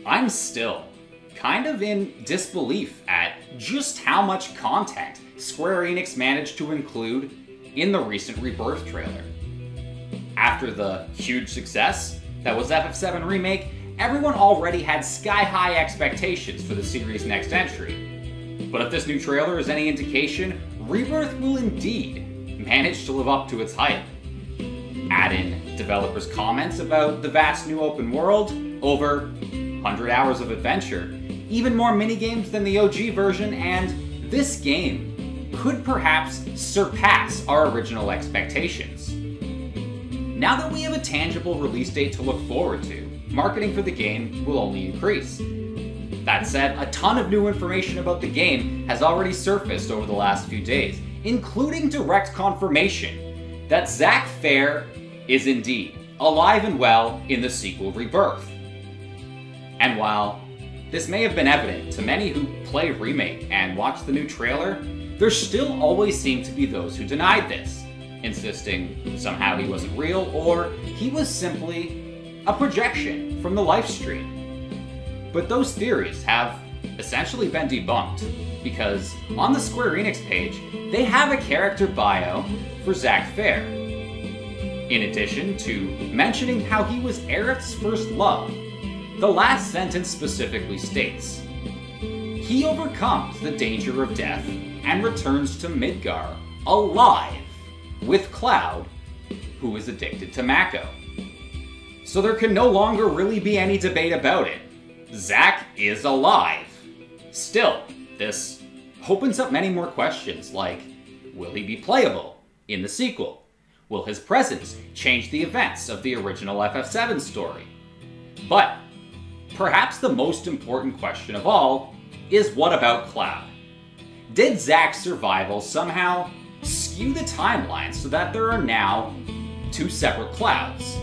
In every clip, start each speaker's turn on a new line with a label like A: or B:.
A: I'm still kind of in disbelief at just how much content Square Enix managed to include in the recent Rebirth trailer. After the huge success that was FF7 Remake, everyone already had sky-high expectations for the series' next entry. But if this new trailer is any indication, Rebirth will indeed manage to live up to its hype. Add in developers' comments about the vast new open world, over 100 hours of adventure, even more minigames than the OG version, and this game could perhaps surpass our original expectations. Now that we have a tangible release date to look forward to, marketing for the game will only increase. That said, a ton of new information about the game has already surfaced over the last few days, including direct confirmation that Zack is indeed alive and well in the sequel Rebirth. And while this may have been evident to many who play Remake and watched the new trailer, there still always seem to be those who denied this, insisting somehow he wasn't real or he was simply a projection from the live stream. But those theories have essentially been debunked, because on the Square Enix page, they have a character bio for Zack, in addition to mentioning how he was Aerith's first love. The last sentence specifically states, "He overcomes the danger of death and returns to Midgar alive with Cloud, who is addicted to Mako." So there can no longer really be any debate about it. Zack is alive. Still, this opens up many more questions like, will he be playable in the sequel? Will his presence change the events of the original FF7 story? But perhaps the most important question of all is, what about Cloud? Did Zack's survival somehow skew the timeline so that there are now two separate Clouds?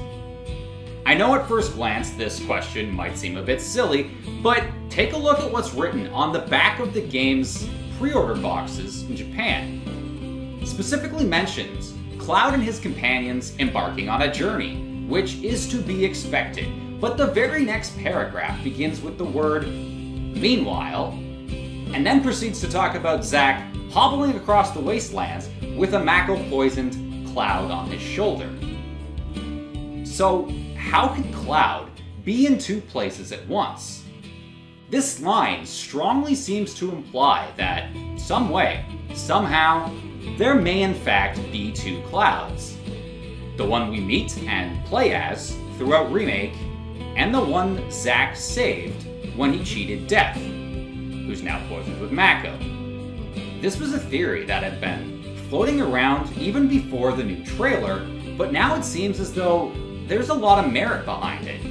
A: I know at first glance this question might seem a bit silly, but take a look at what's written on the back of the game's pre-order boxes in Japan. It specifically mentions Cloud and his companions embarking on a journey, which is to be expected. But the very next paragraph begins with the word "meanwhile," and then proceeds to talk about Zack hobbling across the wastelands with a Mako-poisoned Cloud on his shoulder. So, how could Cloud be in two places at once? This line strongly seems to imply that, some way, somehow, there may in fact be two Clouds. The one we meet and play as throughout Remake, and the one Zack saved when he cheated Death, who's now poisoned with Mako. This was a theory that had been floating around even before the new trailer, but now it seems as though there's a lot of merit behind it.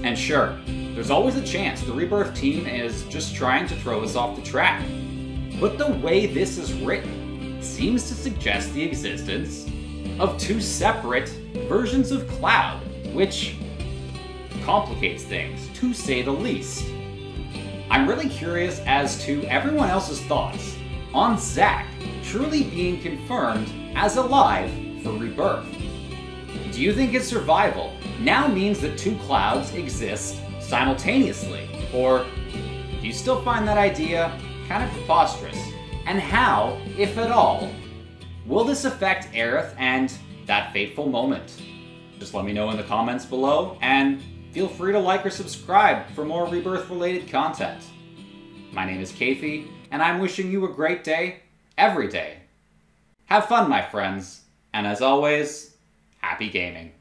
A: And sure, there's always a chance the Rebirth team is just trying to throw us off the track. But the way this is written seems to suggest the existence of two separate versions of Cloud, which complicates things, to say the least. I'm really curious as to everyone else's thoughts on Zack truly being confirmed as alive for Rebirth. Do you think his survival now means that two Clouds exist simultaneously? Or do you still find that idea kind of preposterous? And how, if at all, will this affect Aerith and that fateful moment? Just let me know in the comments below, and feel free to like or subscribe for more Rebirth-related content. My name is Kafi, and I'm wishing you a great day, every day. Have fun, my friends, and as always, happy gaming.